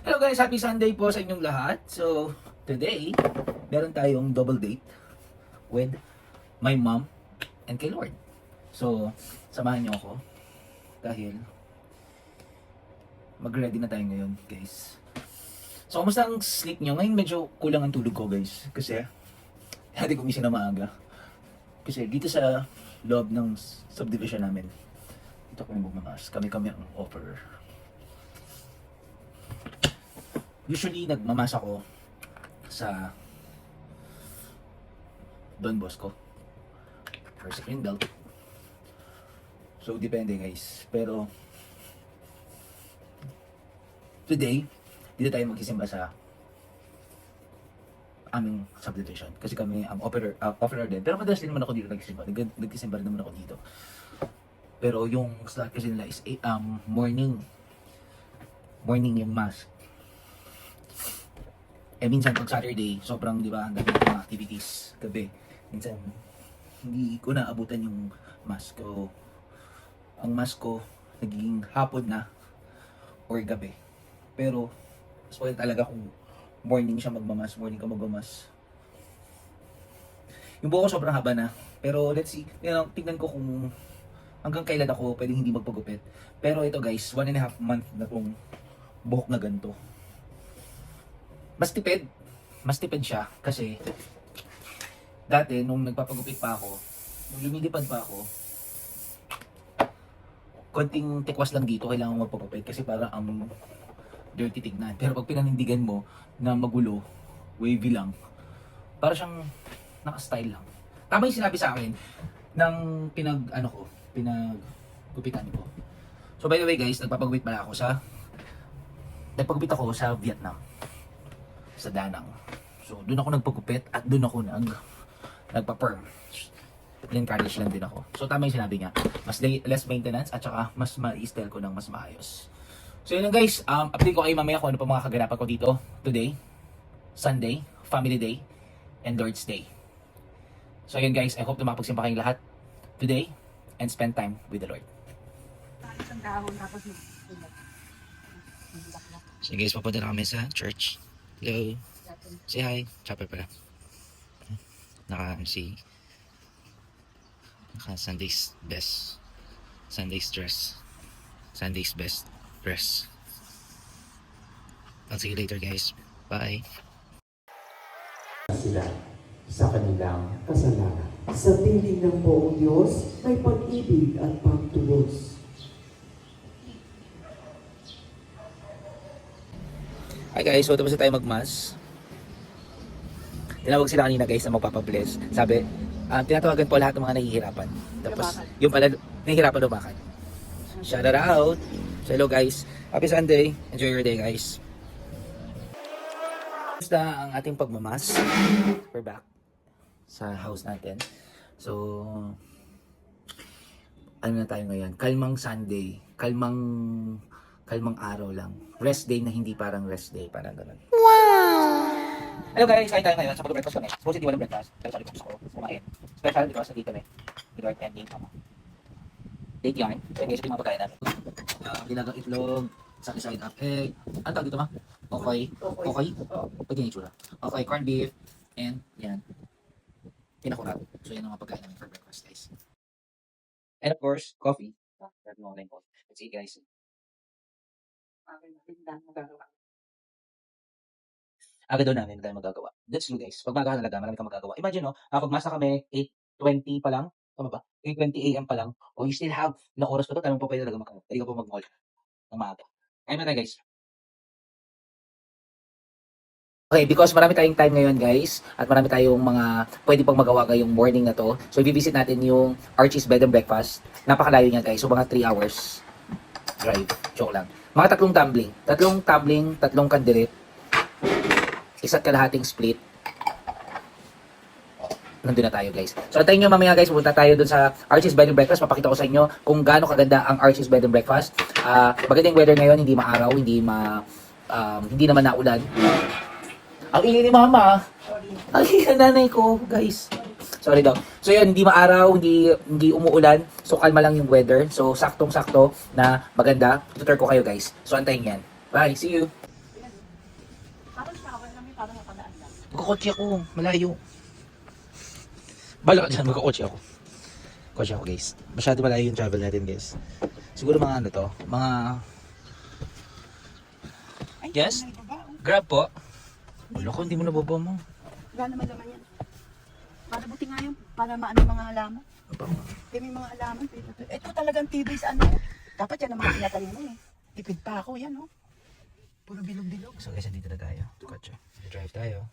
Hello guys, happy Sunday po sa inyong lahat. So, today, meron tayong double date with my mom and kay Lord. So, samahan niyo ako dahil mag-ready na tayo ngayon, guys. So, kamusta ang sleep niyo? Ngayon medyo kulang ang tulog ko, guys. Kasi, hindi gumising na maaga. Kasi dito sa loob ng subdivision namin, dito kami magmamas. Kami ang offerer. Usually, nagmamasa ako sa Don Bosco or sa Greenbelt. So, depende guys. Pero, today, dito tayo magsisimba sa aming subdivision. Kasi kami ang offerer din. Pero madalas din naman ako dito nagsisimba. Nagsisimba rin naman ako dito. Pero yung slot kasi nila is morning yung mass. Minsan pag Saturday, sobrang, di ba, ang dami ng mga activities gabi. Minsan, hindi ko naabutan yung mass ko. Ang mass ko, nagiging hapon na or gabi. Pero, mas well talaga kung morning siya magmamas, morning ka magmamas. Yung buhok ko sobrang haba na. Pero let's see, tignan ko kung hanggang kailan ako pwedeng hindi magpagupit. Pero ito guys, 1.5 month na tong buhok na ganito. Mas tipid siya kasi dati nung nagpapagupit pa ako, nung lumilipad pa ako, konting tikwas lang dito kailangan magpagupit kasi parang ang dirty tignan. Pero pag pinanindigan mo na magulo, wavy lang, para siyang naka-style lang. Tama yung sinabi sa akin ng pinaggupitan ko. So by the way guys, nagpapagupit ako sa Vietnam. Sa Danang. So, doon ako nagpagupit at doon ako nagpa-perm. Encourage lang din ako. So, tama yung sinabi niya. Mas less maintenance at saka mas ma-style ko ng mas maayos. So, yun lang guys. Update ko kayo mamaya kung ano pa mga kaganapan ko dito. Today, Sunday, Family Day, and Lord's Day. So, yun guys. I hope na makapagsimpa kayong lahat today and spend time with the Lord. So guys, papunta na kami sa church. Hello. Say hi. Chopper pala. Naka Sunday's best. Sunday's dress. Sunday's best dress. I'll see you later guys. Bye. Sila sa kanilang kasalanan. Sa piling ng buong Diyos, may pag-ibig at pagtubos. Hi guys, so tapos na tayo magmas. Tinawag sila kanina guys na magpapabless. Sabi, tinatawagan po lahat ng mga nahihirapan. Tapos, yung pala, nahihirapan lumakad. Shout out! So hello guys, happy Sunday. Enjoy your day guys. Basta ang ating pagmamas. We're back sa house natin. So, ano na tayo ngayon? Kalmang Sunday. Kalmang araw lang. Rest day na hindi parang rest day. Parang ganun. Wow! Hello guys, kain tayo ngayon. Sa pag-breakfast kami. Supposedly walang breakfast. Pero sorry kung gusto ko kumain. Special because nandito kami. With our ending mama. Date yarn. So guys, ito yung mga pagkain namin. Dilagang itlog. Side up egg. Ano tawag dito ma? Okay. Pwede yung itsura. Okay, corned beef. And yan. Pinakurat. So yan ang mga pagkain namin for breakfast guys. And of course, coffee. Let's see guys. Agad daw namin tayo magagawa. That's true guys. Pag magawa talaga, marami kang magagawa. Imagine no, pag masa kami 8:20 pa lang, tama ba? 8:20 AM pa lang, o you still have ilang oras pa to, tanong pa pwede talaga makamu. Pwede ka po mag-mall ng maaga. Kaya na tayo guys. Okay, because marami tayong time ngayon guys, at marami tayong mga pwede pang magawa ngayong morning na to. So i-visit natin yung Archie's Bed and Breakfast. Napakalayo niya guys. So mga 3 hours drive. Joke lang. Mga 3 tumbling. 3 tumbling, 3 kandirit. Isa't kalahating split. Nandun na tayo guys. So antayin nyo mamaya guys, pupunta tayo dun sa Archie's Bed and Breakfast. Papakita ko sa inyo kung gaano kaganda ang Archie's Bed and Breakfast. Magandang weather ngayon, hindi maaraw, hindi naman naulan. Ang ingay ni mama. Ang ingay nanay ko guys. Sorry daw. So yun, hindi maaraw, hindi umuulan. So kalma lang yung weather. So saktong-sakto na maganda. Tutor ko kayo guys. So antayin yan. Bye, see you. Parang shower namin, parang nakadaan lang. Magkakotse ako, malayo. Bala ka dyan, magkakotse ako. Kotse ako guys. Masyado malayo yung travel natin guys. Siguro mga ano to, mga... Ay, Yes? may baba, oh. Grab po. Wala ko, hindi mo nababa mo. Wala naman naman yan. Para buti nga yun, para maano yung mga halaman. Kaya may mga halaman. Ito talagang tibay sa ano. Dapat yan ang mga tinatanim mo eh. Tipid pa ako yan, oh. Puro bilog-bilog. So guys, dito na tayo. Kotse. Drive tayo.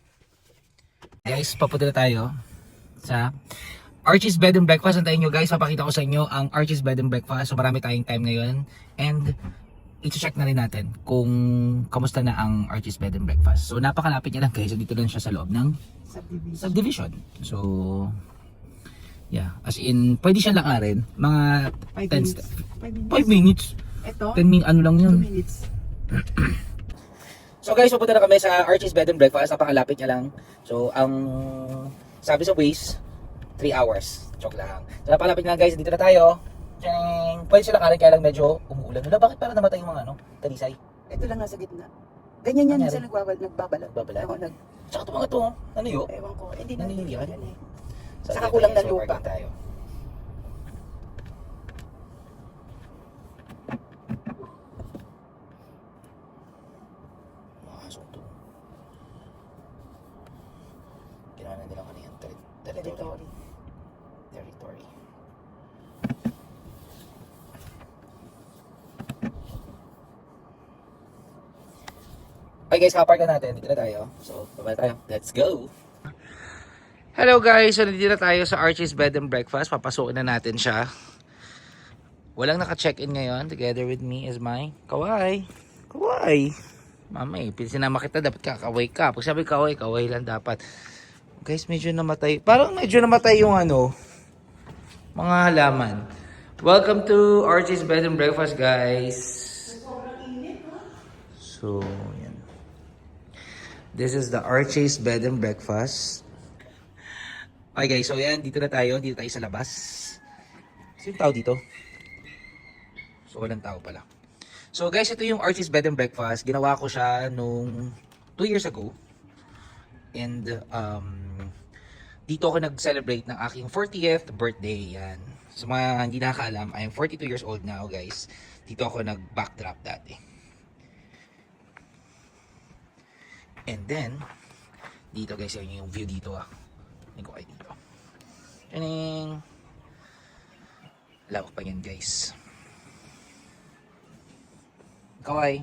Guys, papunta na tayo sa Archie's Bed and Breakfast. Antayin nyo guys, papakita ko sa inyo ang Archie's Bed and Breakfast. So marami tayong time ngayon. And i-check na rin natin kung kamusta na ang Archie's Bed and Breakfast. So napakalapit niya lang guys. So, dito lang siya sa loob ng subdivision. So yeah, as in pwede siya lakarin. Mga 5 10 minutes. 5 minutes. Ito, 10 minutes, ano lang 2 yun. minutes. So guys, pupunta na kami sa Archie's Bed and Breakfast. Napakalapit niya lang. So ang sabi sa Waze, 3 hours. Joke lang. So napalapit na guys, dito na tayo. Tiyang! Pwede sila karin kaya lang medyo umuulan. Wala, bakit para namatay yung mga ano, talisay? Ito lang nasa gitna. Ganyan yan, Nangyari? minsan nagbabalat. Babalat. Ako Tsaka ito mga to, ano yun? ewan ko, hindi na Naniniyan? yan eh. So, Saka dito kulang tayo, ng so lupa. parking tayo. Makasok to. Kailangan nila kanina territory. Territory. Okay guys, kapark na natin. Dito na tayo. So, baba tayo. Let's go! Hello guys! So, nandito na tayo sa Archie's Bed and Breakfast. Papasukin na natin siya. Walang naka-check-in ngayon. Together with me is my kaway. Kaway! Mama eh, sinama kita, dapat kakaway ka. Pag sabi kaway, kaway lang dapat. Guys, medyo namatay. Parang medyo namatay yung ano, mga halaman. Welcome to Archie's Bed and Breakfast, guys. So, yan. This is the Archie's Bed and Breakfast. Okay guys, so yan, dito na tayo. Dito tayo sa labas. Sino tao dito? So, walang tao pala. So guys, ito yung Archie's Bed and Breakfast. Ginawa ko siya nung 2 years ago. And dito ako nag-celebrate ng aking 40th birthday. Yan. Sa mga hindi nakakaalam, I am 42 years old now guys. Dito ako nag-backdrop dati. And then, dito guys, yun yung view dito ah. Tingnan ko kayo dito. Tining! Lawak pa yan guys. Kaway.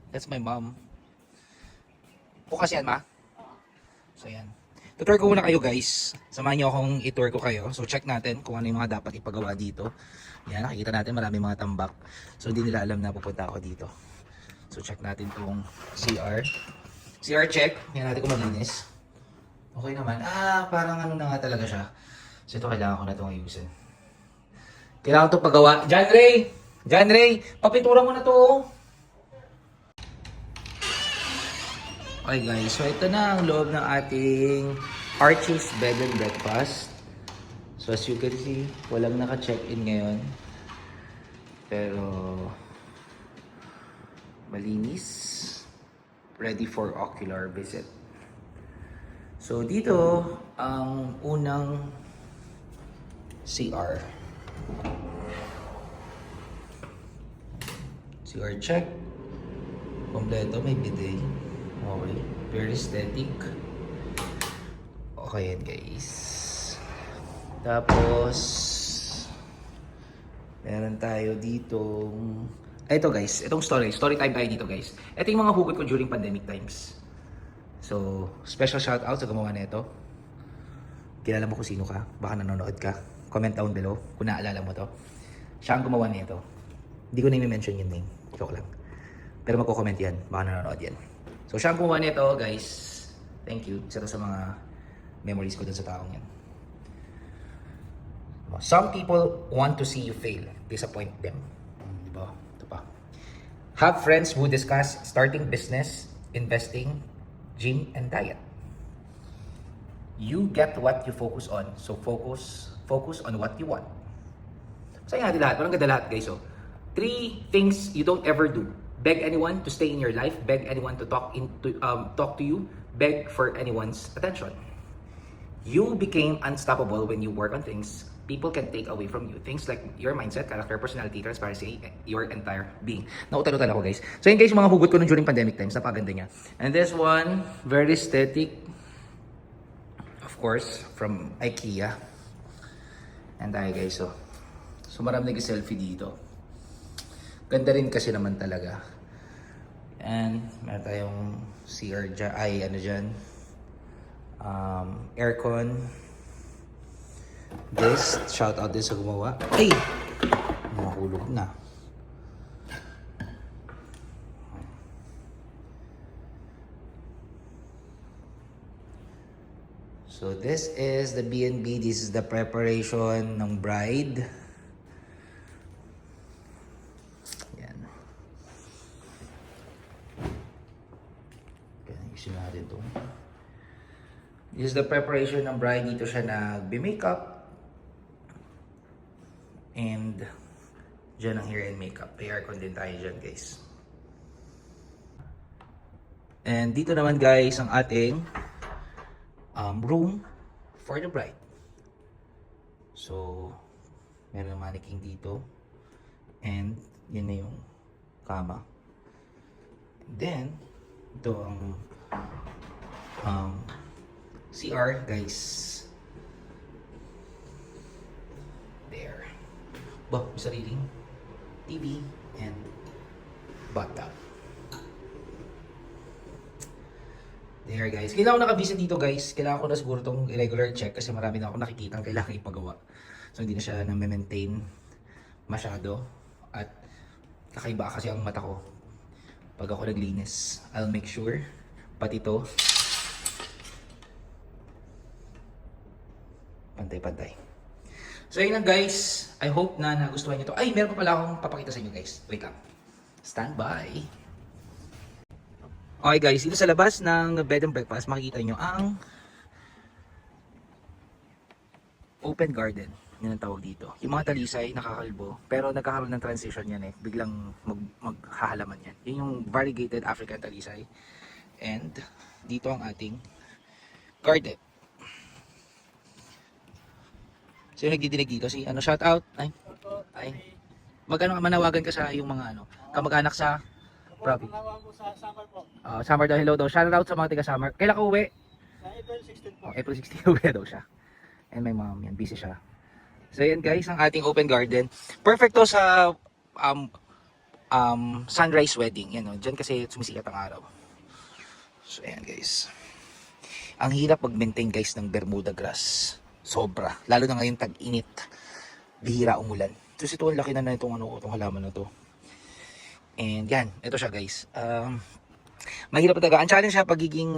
That's my mom. Bukas yan, ma? So, yan. Tutor ko muna kayo, guys. Samahan niyo akong i-tour ko kayo. So, check natin kung ano yung mga dapat ipagawa dito. Yan, nakikita natin marami mga tambak. So, hindi nila alam na pupunta ako dito. So, check natin itong CR. CR check. Yan natin kung malinis. Okay naman. Parang ano na nga talaga siya. So, ito kailangan ko na itong ayusin. Kailangan itong pagawa. John Ray! John Ray, papintura mo na to. Okay guys, so ito na ang loob ng ating Archie's Bed and Breakfast. So as you can see, walang naka-check-in ngayon. Pero malinis. Ready for ocular visit. So dito, ang unang CR. CR check. Kompleto, may bidet. Okay. Very aesthetic. Okay yan guys. Tapos, meron tayo dito. Ito guys, itong story time tayo dito guys. Ito yung mga hugot ko during pandemic times. So, special shout out sa gumawa na ito. Kilala mo kung sino ka? Baka nanonood ka? Comment down below kung naalala mo to. Siya ang gumawa nito. Hindi ko na i-mention yung name. Joke lang. Pero magko-comment yan. Baka nanonood yan. So, siya ang gumawa nito, guys. Thank you. Isa to sa mga memories ko dun sa taong yan. Some people want to see you fail. Disappoint them. Diba? Ito pa. Have friends who discuss starting business, investing, gym, and diet. You get what you focus on. So, focus on what you want. Sa'yo natin lahat. Walang ganda lahat, guys. So, 3 things you don't ever do. beg anyone to stay in your life, beg anyone to talk to you, beg for anyone's attention. You became unstoppable when you work on things people can take away from you. Things like your mindset, character, personality, transparency, your entire being. Nautal-utal ako guys. So yun guys, yung mga hugot ko nun during pandemic times, napaganda niya. And this one, very aesthetic. Of course, from IKEA. And tayo guys, so marami nag-selfie dito. Ganda rin kasi naman talaga. And meron tayong CR dyan, aircon. This, shout out din sa gumawa. Ay! Mahulog na. So this is the B&B. This is the preparation ng bride. Yan. Kaya isin natin ito. This is the preparation ng bride. Dito siya nagbe-makeup. And dyan ang hair and makeup. May aircon din tayo dyan guys. And dito naman guys ang ating room for the bride. So, meron mannequin dito. And yun na yung kama. And then, ito ang CR guys. There. Ba, may sariling TV and bathtub. There guys. Kailangan ko nakabisit dito guys. Kailangan ko na siguro itong irregular check kasi marami na ako nakikita ang kailangan ipagawa. So hindi na siya na-maintain masyado. At kakaiba kasi ang mata ko pag ako naglinis. I'll make sure pati ito pantay-pantay. So yun lang guys. I hope na nagustuhan nyo to. Ay, meron pa pala akong papakita sa inyo guys. Wait lang. Stand by. Okay guys, dito sa labas ng bed and breakfast, makikita nyo ang open garden. Yun ang tawag dito. Yung mga talisay, nakakalbo. Pero nagkakaroon ng transition yan eh. Biglang maghahalaman yan. Yun yung variegated African talisay. And dito ang ating garden. So yung nagdidinig dito, si shout out. Ay. Manawagan ka sa yung mga kamag-anak sa province. Sa summer po. Summer daw, hello daw. Shout out sa mga taga summer. Kailan ka uwi? Sa April 16 po. April 16 uwi daw siya. And my mom, yan, busy siya. So yan guys, ang ating open garden. Perfect to sa sunrise wedding. Yan, dyan kasi sumisikat ang araw. So yan guys. Ang hirap mag-maintain guys ng Bermuda grass. Sobra. Lalo na ngayon tag-init. Bihira umulan. So ito ang laki na itong halaman na to. And yan, ito siya guys. Mahirap talaga. Ang challenge siya pagiging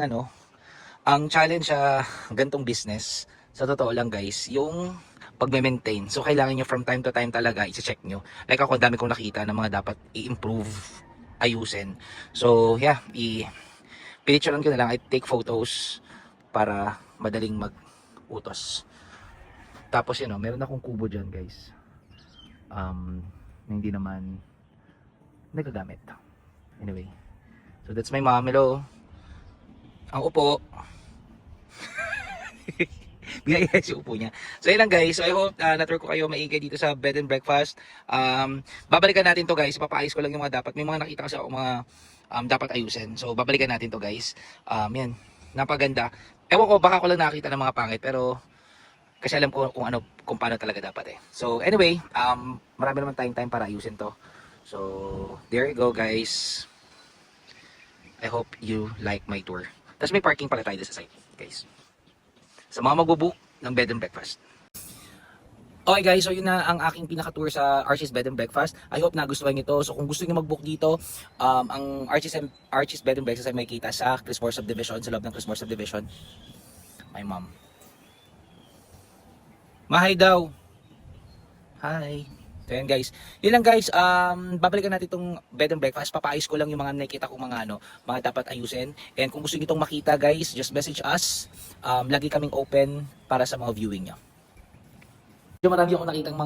ang challenge sa gantong business, sa totoo lang guys, yung pag-maintain. So kailangan nyo from time to time talaga i-check nyo. Like ako, dami kong nakita na mga dapat i-improve, ayusin. So yeah, i-picturean ko na lang, I take photos para madaling mag-utos. Tapos meron akong kubo dyan guys. Na hindi naman nagagamit. Anyway. So that's my mom. Hello. Ang upo. Bigay si upo niya. So yun lang guys. So I hope na-tour ko kayo maingay dito sa bed and breakfast. Babalikan natin to guys. Papaayos ko lang yung mga dapat. May mga nakita kasi ako mga dapat ayusin. So babalikan natin to guys. Yan. Napaganda. Ewan ko, baka ko lang nakita ng mga pangit. Pero kasi alam ko kung paano talaga dapat eh. So anyway, marami naman tayong time para ayusin to. So there you go guys. I hope you like my tour. Tapos may parking pala tayo sa side guys. Sa mga magbubook ng bed and breakfast. Okay guys, so yun na ang aking pinaka-tour sa Archie's Bed and Breakfast. I hope nagustuhan nyo to. So kung gusto nyo mag-book dito, ang Archie's Bed and Breakfast ay may kita sa Crismore Subdivision, sa loob ng Crismore Subdivision. My mom. Mahay daw. Hi. So yan guys. Yun lang guys, babalikan natin itong bed and breakfast. Papaayos ko lang yung mga nakikita kong mga dapat ayusin. And kung gusto niyo itong makita guys, just message us. Lagi kaming open para sa mga viewing nyo. Marami akong nakitang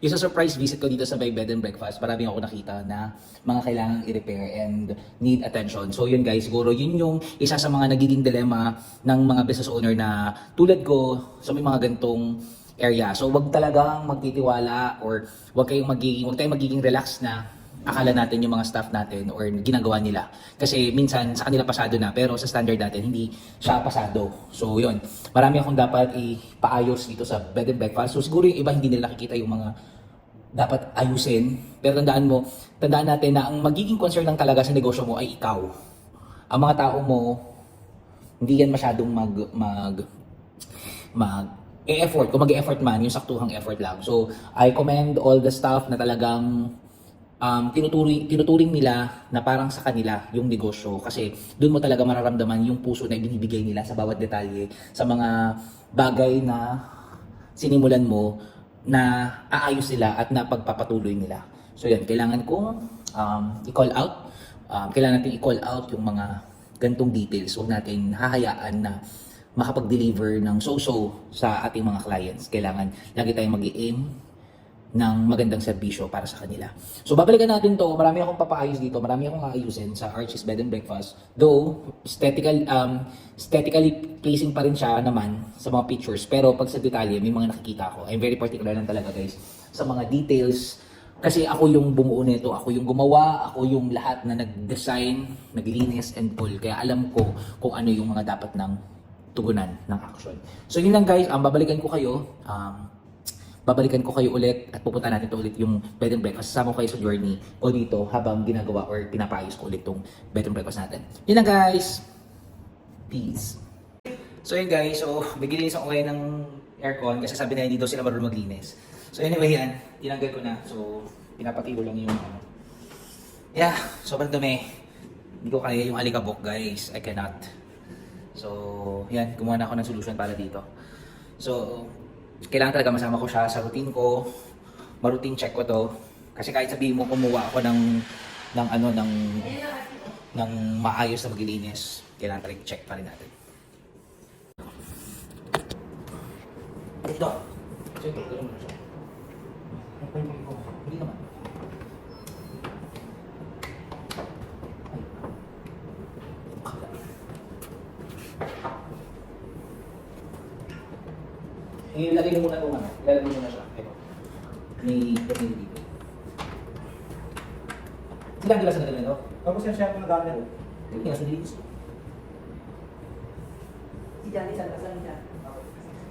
yung sa surprise visit ko dito sa My Bed and Breakfast, marami ako nakita na mga kailangang i-repair and need attention. So yun guys, siguro yun yung isa sa mga nagiging dilemma ng mga business owner na tulad ko sa may mga gantong area. So wag talagang magtitiwala or wag tayong magiging relax na akala natin yung mga staff natin or ginagawa nila. Kasi minsan sa kanila pasado na pero sa standard natin hindi siya pasado. So yun, marami akong dapat ipaayos dito sa Bed and Breakfast. So siguro yung iba hindi nila nakikita yung mga dapat ayusin. Pero tandaan natin na ang magiging concern lang talaga sa negosyo mo ay ikaw. Ang mga tao mo, hindi yan masyadong effort. Kung mag-effort man, yung saktuhang effort lang. So, I commend all the staff na talagang tinuturing nila na parang sa kanila yung negosyo. Kasi doon mo talaga mararamdaman yung puso na ibinibigay nila sa bawat detalye, sa mga bagay na sinimulan mo na aayos nila at napagpapatuloy nila. So yan, kailangan kong i-call out. Kailangan natin i-call out yung mga gantong details. Huwag natin hahayaan na makapag-deliver ng so-so sa ating mga clients. Kailangan lagi tayong mag-i-aim ng magandang serbisyo para sa kanila. So babalikan natin to. Marami akong papaayos dito. Marami akong aayusin sa Archie's Bed and Breakfast. Though, aesthetically pleasing pa rin siya naman sa mga pictures. Pero pag sa detalye, may mga nakikita ko. I'm very particular lang talaga guys sa mga details. Kasi ako yung bumuo nito. Ako yung gumawa. Ako yung lahat na nag-design, naglinis and all. Kaya alam ko kung ano yung mga dapat ng tugunan ng action. So yun lang guys. Babalikan ko kayo ulit at pupunta natin to ulit yung Bed and Breakfast. Sasama ko kayo sa journey ko dito habang ginagawa or pinapaayos ko ulit tong Bed and Breakfast natin. Yun lang guys. Peace. So yun guys, so naglilinis ako ngayon ng aircon kasi sabi na hindi daw sila marunong maglinis. So anyway yan, tinanggal ko na. So pinapatigo lang yung yeah, sobrang dumi. Hindi ko kaya yung alikabok guys. I cannot. So yan, gumawa na ako ng solution para dito. So kailangan talaga masama ko siya sa routine ko. Ma-routine check ko to. Kasi kahit sabihin mo kumuha ako ng maayos na maglilinis, kailangan talaga check pa rin natin. Ito. Check ko lang siya. Hindi naman. Ilagay mo muna itong ilalagay mo muna siya. Ito. May pwede dito. Silang gilas na ganun ito? Tapos yan siya kung nagamit. Hindi nga sa dito. Si Johnny, saan ka dyan?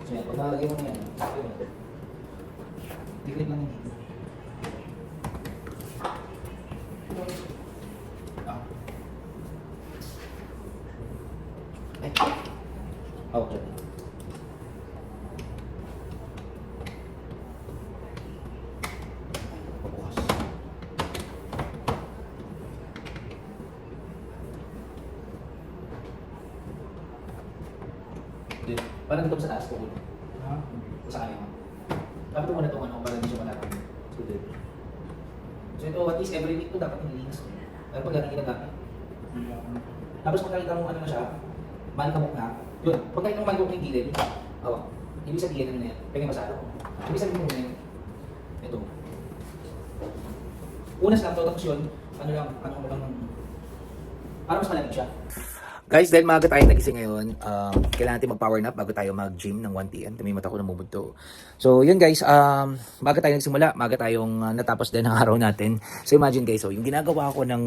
So yan, pag nalagay mo na yan, sakto mo ito. Diklik lang yung dito. Okay. Parang dito sa taas ko ulo. Ha? Sa kanya. Dapat mo na itong para hindi siya malapang. So ito, at least every week to dapat nililinis. Pero pag natin ginagamit. Tapos kung nakita mo ano na siya, malikabok na. Yun, pag nakita mo malikabok na yung gilid, awak. Ibig sabihin ano na yan, pwede masalo. Ibig sabihin mo na yan, ito. Unas lang to, tapos yun, ano mo lang, para mas malamig siya. Guys, dahil maaga tayo nagising ngayon, kailangan natin mag-power nap bago tayo mag-gym ng 1 PM. May mata ko namumugto. So, yun guys, maaga tayo nagsimula, maaga tayong natapos din ang araw natin. So, imagine guys, yung ginagawa ko ng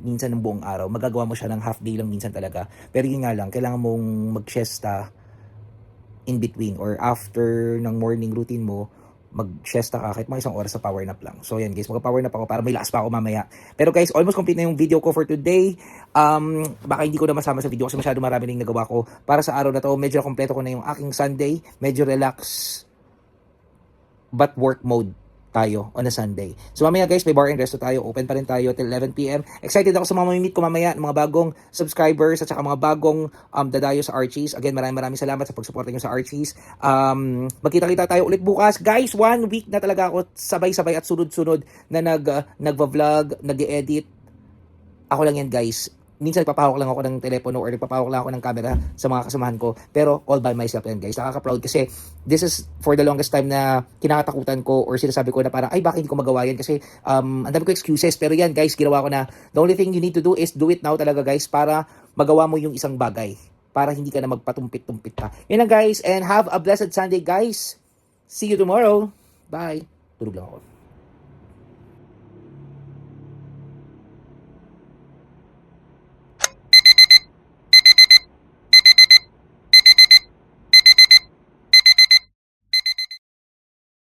minsan ng buong araw, magagawa mo siya ng half day lang minsan talaga. Pero yun nga lang, kailangan mong mag-siesta in between or after ng morning routine mo, mag-siesta ka kahit mga isang oras sa power nap lang. So yan guys, mag-power nap ako para may lakas pa ako mamaya. Pero guys, almost complete na yung video ko for today. Baka hindi ko na masama sa video kasi masyado marami nang nagawa ko. Para sa araw na to, medyo kompleto ko na yung aking Sunday. Medyo relax but work mode tayo on a Sunday. So mamaya guys, may bar and resto tayo. Open pa rin tayo till 11 PM. Excited ako sa mga mamimit ko mamaya ng mga bagong subscribers at saka mga bagong dadayo sa Archie's. Again, maraming salamat sa pagsuporta nyo sa Archie's. Magkita-kita tayo ulit bukas. Guys, 1 week na talaga ako sabay-sabay at sunod-sunod na nag-vlog, nag-edit. Ako lang yan guys. minsan nagpapahawak lang ako ng telepono or nagpapahawak lang ako ng camera sa mga kasamahan ko. Pero all by myself yan guys. Nakaka-proud kasi this is for the longest time na kinakatakutan ko or sinasabi ko na parang ay bakit hindi ko magawa yan kasi ang dami ko excuses. Pero yan guys, ginawa ko na. The only thing you need to do is do it now talaga guys para magawa mo yung isang bagay. Para hindi ka na magpatumpit-tumpit pa. Yan lang guys, and have a blessed Sunday guys. See you tomorrow. Bye. Tulog lang ako.